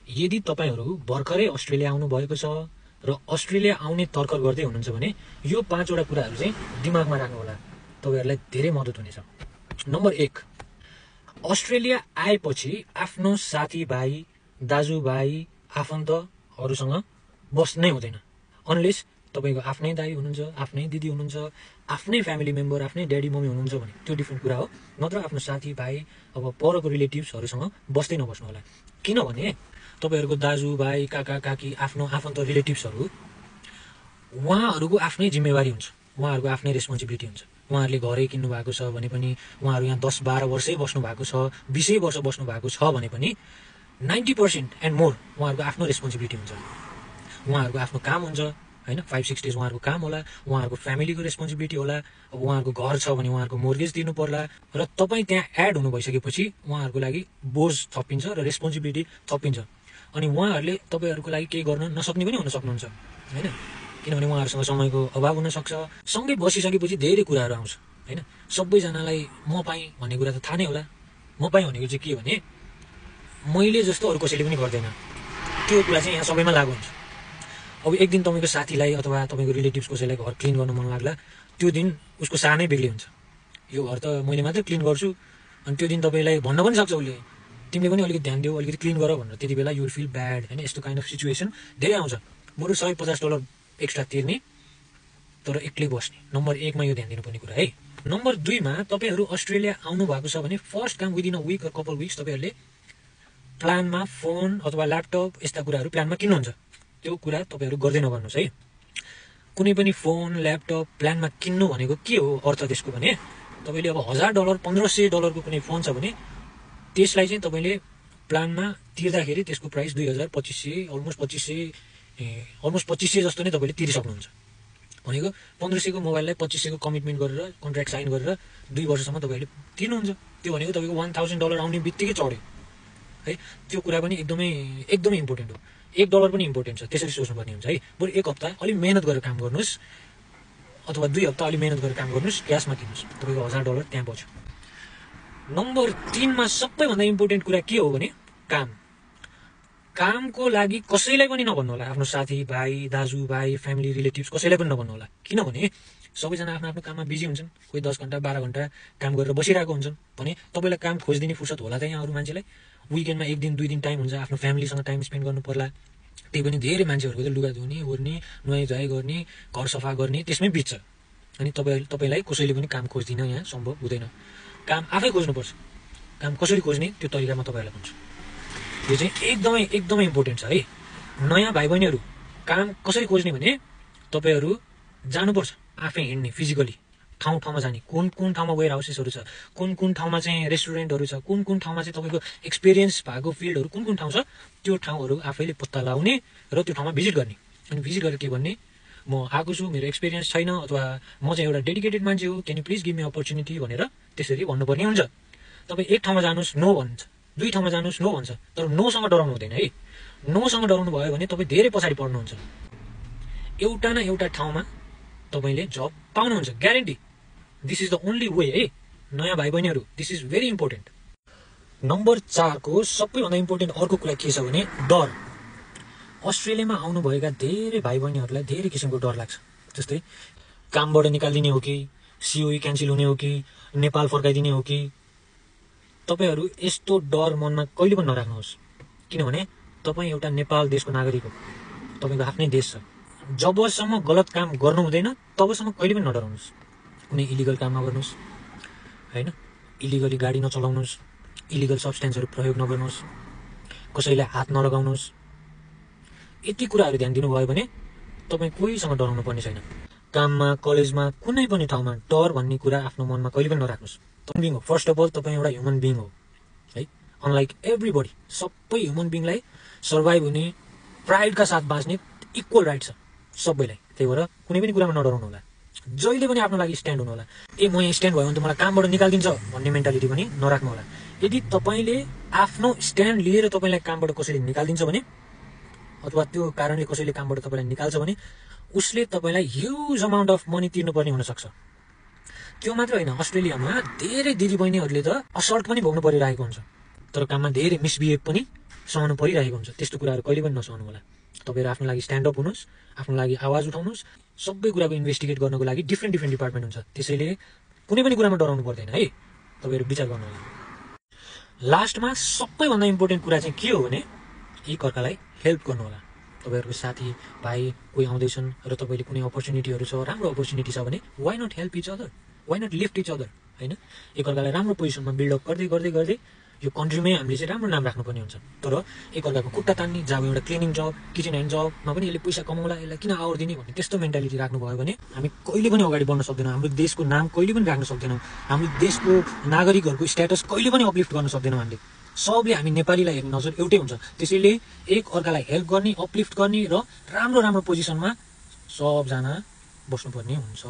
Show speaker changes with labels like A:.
A: यदि तपाईहरु भर्खरै अस्ट्रेलिया आउनु भएको छ र अस्ट्रेलिया आउने तर्कर गर्दै हुनुहुन्छ भने यो 5 वटा कुराहरु चाहिँ दिमागमा राख्नु होला, तपाईहरुलाई धेरै मद्दत हुनेछ। नम्बर 1, अस्ट्रेलिया आएपछि आफ्नो साथीभाइ, दाजुभाइ, आफन्तहरुसँग बस्नै हुँदैन अनलेस तपाईको आफ्नै दाइ हुनुहुन्छ, आफ्नै दिदी हुनुहुन्छ, आफ्नै फ्यामिली मेम्बर, आफ्नै ड्याडी मम्मी हुनुहुन्छ भने त्यो डिफरेन्ट कुरा हो। नत्र आफ्नो साथीभाइ अब परको रिलेटिभ्सहरुसँग बस्दै नबस्नु होला। किनभने तपाईहरुको दाजुभाइ, काका काकी, आफ्नो आफन्त रिलेटिभ्सहरु उहाँहरुको आफ्नै जिम्मेवारी हुन्छ, उहाँहरुको आफ्नै रेस्पोन्सिबिलिटी हुन्छ। उहाँहरुले घरै किन्नु भएको छ भने पनि, उहाँहरु यहाँ 10-12 वर्षै बस्नु भएको छ, 20 वर्ष बस्नु भएको छ भने पनि 90% एन्ड मोर उहाँहरुको आफ्नो रेस्पोन्सिबिलिटी हुन्छ। उहाँहरुको आफ्नो काम हुन्छ हैन, 5-6 डेज उहाँहरुको काम होला, उहाँहरुको फ्यामिलीको रेस्पोन्सिबिलिटी होला। अब उहाँहरुको घर छ भने उहाँहरुको मोर्गेज तिर्नु पर्ला र तपाई त्यहाँ एड हुनु भइसकेपछि उहाँहरुको लागि बोझ थपिन्छ र रेस्पोन्सिबिलिटी थपिन्छ। अनि उहाँहरुले तपाईहरुको लागि केही गर्न नसक्ने पनि हुन सक्नुहुन्छ हैन, किनभने उहाँहरुसँग समयको अभाव हुन सक्छ। सँगै बसिसकेपछि धेरै कुराहरु आउँछ हैन। सबैजनालाई म पाएँ भन्ने कुरा त थाहा नै होला। म पाएँ भनेको चाहिँ के भने मैले जस्तो अरु कसैले पनि गर्दैन, त्यो कुरा चाहिँ यहाँ सबैमा लागू हुन्छ। अब एक दिन तपाईको साथीलाई अथवा तपाईको रिलेटिभ्स कसैलाई घर क्लिन गर्न मन लाग्ला, त्यो दिन उसको सानै बेग्लै हुन्छ। यो घर त मैले मात्र क्लिन गर्छु, अनि त्यो दिन तपाईलाई भन्न पनि सक्छ उसले, तिमीले पनि अलिकति ध्यान दिऊ, अलिकति क्लिन गर भनेर। त्यति बेला यु विल फिल ब्याड हैन। यस्तो काइन्ड अफ सिचुएसन धेरै आउँछ। बरु $150 एक्स्ट्रा तिर्ने तर एक्लै बस्ने। नम्बर 1 मा यो ध्यान दिनुपर्ने कुरा है। नम्बर 2 मा तपाईहरु अस्ट्रेलिया आउनु भएको छ भने फर्स्ट काम within a week or couple weeks तपाईहरुले प्लानमा फोन अथवा ल्यापटप यस्ता कुराहरु प्लानमा किन्नुहुन्छ, त्यो कुरा तपाईहरु गर्दै नगर्नुस् है। कुनै पनि फोन ल्यापटप प्लानमा किन्नु भनेको के हो अर्थ त्यसको भने तपाईले अब $1000 $1500 को कुनै फोन छ भने त्यसलाई चाहिँ तपाईले प्लानमा तिर्दाखेरि त्यसको प्राइस 2000 2500 अलमोस्ट 2500 जस्तो नै तपाईले तिरिसक्नुहुन्छ। भनेको 1500 को मोबाइललाई 2500 को कमिटमेन्ट गरेर कन्ट्र्याक्ट साइन गरेर 2 वर्षसम्म तपाईले तिर्नुहुन्छ। त्यो भनेको तपाईको $1000 आउने बित्तिकै चढ्यो है। त्यो कुरा पनि एकदमै इम्पोर्टेन्ट हो। $1 पनि इम्पोर्टेन्ट छ, त्यसरी सोच्नुपर्ने हुन्छ है। बरु 1 हप्ता अलि मेहनत गरेर काम गर्नुस् अथवा 2 हप्ता अलि मेहनत गरेर काम गर्नुस्, क्याशमा किन्नुस्, तपाईको $1000 त्यहाँ बच्यो। नम्बर 3 मा सबैभन्दा इम्पोर्टेन्ट कुरा के हो भने कामको लागि कसैलाई पनि नभन्नु होला। आफ्नो साथी भाइ, दाजुभाइ, फ्यामिली रिलेटिभ्स कसैलाई पनि नभन्नु होला। किनभने सबैजना आफ्नो आफ्नो काममा बिजी हुन्छन्। कोही 10 घण्टा 12 घण्टा काम गरेर बसिरहेको हुन्छन् भने तपाईलाई काम खोजिदिने फुर्सद होला त यहाँ अरु मान्छेलाई। विकेन्डमा 1 दिन 2 दिन टाइम हुन्छ, आफ्नो फ्यामिलीसँग टाइम स्पेन्ड गर्नु पर्ला। त्यही पनि धेरै मान्छेहरुको त लुगा धुने, ओर्ने, नुहाइ धुवाइ गर्ने, घर सफा गर्ने त्यसमै बित्छ। अनि तपाईलाई कसैले पनि काम खोज्दिन यहाँ सम्भव हुँदैन। काम आफै खोज्नुपर्छ। काम कसरी खोज्ने त्यो तरिका म तपाईहरुलाई भन्छु। यो चाहिँ एकदमै इम्पोर्टेन्ट छ है। नयाँ भाइ बहिनीहरु काम कसरी खोज्ने भने तपाईहरु जानुपर्छ, आफै हिड्ने, फिजिकली ठाउँमा जाने। कुन ठाउँमा वेयर हाउसेसहरु छ, कुन ठाउँमा चाहिँ रेस्टुरेन्टहरु छ, कुन ठाउँमा चाहिँ तपाईको एक्सपीरियन्स भएको फिल्डहरु कुन ठाउँ छ, त्यो ठाउँहरु आफैले पत्ता लगाउने र त्यो ठाउँमा भिजिट गर्ने। अनि भिजिट गरेर के भन्ने, म आएको छु, मेरो एक्सपीरियन्स छैन अथवा म चाहिँ एउटा डेडिकेटेड मान्छे हो, can you please give me opportunity भनेर त्यसरी भन्नुपर्ने हुन्छ। तपाई एक ठाउँमा जानुस् नो भन्छ, 2 ठाउँमा जानुस् नो भन्छ, तर नो सँग डराउनु हुँदैन है। नो सँग डराउनु भयो भने तपाई धेरै पछाडी पर्नुहुन्छ। एउटा न एउटा ठाउँमा तपाईले जब पाउनुहुन्छ, guarantee. This is the only way है नयाँ भाइ बहिनीहरु, this is very important. Number 4 को सबैभन्दा इम्पोर्टेन्ट अर्को कुरा के छ भने डर। अस्ट्रेलियामा आउनु भएका धेरै भाइ बहिनीहरुलाई धेरै किसिमको डर लाग्छ। जस्तै कामबाट निकाल्दिने हो कि, सीओई क्यान्सल हुने हो कि, नेपाल फर्काइदिने हो कि। तपाईहरु यस्तो डर मनमा कहिले पनि नराख्नुहोस्, किनभने तपाई एउटा नेपाल देशको नागरिक हो, तपाईको आफ्नै देश छ। जबसम्म गलत काम गर्नु हुँदैन तबसम्म कहिले पनि नडराउनुस्। कुनै इलिगल काम नगर्नुस् हैन, इलिगली गाडी नचलाउनुस्, इलिगल सब्स्टेन्सहरु प्रयोग नगर्नुस्, कसैलाई हात नलगाउनुस्। यति कुराहरु ध्यान दिनुभयो भने तपाई कोहीसँग डराउनु पर्ने छैन। काममा, कलेजमा, कुनै पनि ठाउँमा डर भन्ने कुरा आफ्नो मनमा कहिले पनि नराख्नुस्। तपाईं हो फर्स्ट अफ अल तपाई एउटा ह्युमन बीइङ हो है। अनलाइक एभ्रीबडी, सबै ह्युमन बीइङलाई सर्भाइभ हुने, प्राइडका साथ बाँच्ने इक्वल राइट छ सबैलाई। त्यही भएर कुनै पनि कुरामा नडराउनु होला। जहिले पनि आफ्नो लागि स्ट्यान्ड हुनु होला। म यहाँ स्ट्यान्ड भयो भने त मलाई कामबाट निकाल्दिन्छ भन्ने मेन्टालिटी पनि नराख्नु होला। यदि तपाईले आफ्नो स्ट्यान्ड लिएर तपाईलाई कामबाट कसैले निकाल्दिन्छ भने अथवा त्यो कारणले कसैले कामबाट तपाईलाई निकाल्छ भने उसले तपाईलाई ह्युज अमाउन्ट अफ मनी तिर्नुपर्ने हुन सक्छ। त्यो मात्र हैन, अस्ट्रेलियामा धेरै दिदी बहिनीहरुले त असल्ट पनि भोग्नु परिरहेको हुन्छ। तर काममा धेरै मिसबिहेभ पनि सहनु परिरहेको हुन्छ। त्यस्तो कुराहरू कहिले पनि नसहनु होला। तपाईँहरू आफ्नो लागि स्ट्यान्ड अप हुनुहोस्, आफ्नो लागि आवाज उठाउनुहोस्। सबै कुराको इन्भेस्टिगेट गर्नको लागि डिफ्रेन्ट डिपार्टमेन्ट हुन्छ, त्यसैले कुनै पनि कुरामा डराउनु पर्दैन है। तपाईँहरू विचार गर्नु होला। लास्टमा सबैभन्दा इम्पोर्टेन्ट कुरा चाहिँ के हो भने एकअर्कालाई हेल्प गर्नु होला। तपाईँहरूको साथी भाइ कोही आउँदैछन् र तपाईँले कुनै अपर्च्युनिटीहरू छ, राम्रो अपर्च्युनिटी छ भने why not help each other, why not lift each other, होइन? एकअर्कालाई राम्रो पोजिसनमा बिल्डअप गर्दै गर्दै गर्दै यो कन्ट्रीमै हामीले चाहिँ राम्रो नाम राख्नुपर्ने हुन्छ। तर एकअर्काको खुट्टा तान्ने, जब एउटा क्लिनिङ जब, किचन ह्यान्ड जबमा पनि यसले पैसा कमाउला, यसलाई किन आवर दिने भन्ने त्यस्तो मेन्टालिटी राख्नुभयो भने हामी कहिले पनि अगाडि बढ्न सक्दैनौँ। हाम्रो देशको नाम कहिले पनि राख्न सक्दैनौँ। हाम्रो देशको नागरिकहरूको स्ट्याटस कहिले पनि अपलिफ्ट गर्न सक्दैनौँ हामीले। सबले हामी नेपालीलाई हेर्ने नजर एउटै हुन्छ। त्यसैले एक अर्कालाई हेल्प गर्ने, अपलिफ्ट गर्ने र राम्रो राम्रो पोजिसनमा सबजना बस्नुपर्ने हुन्छ।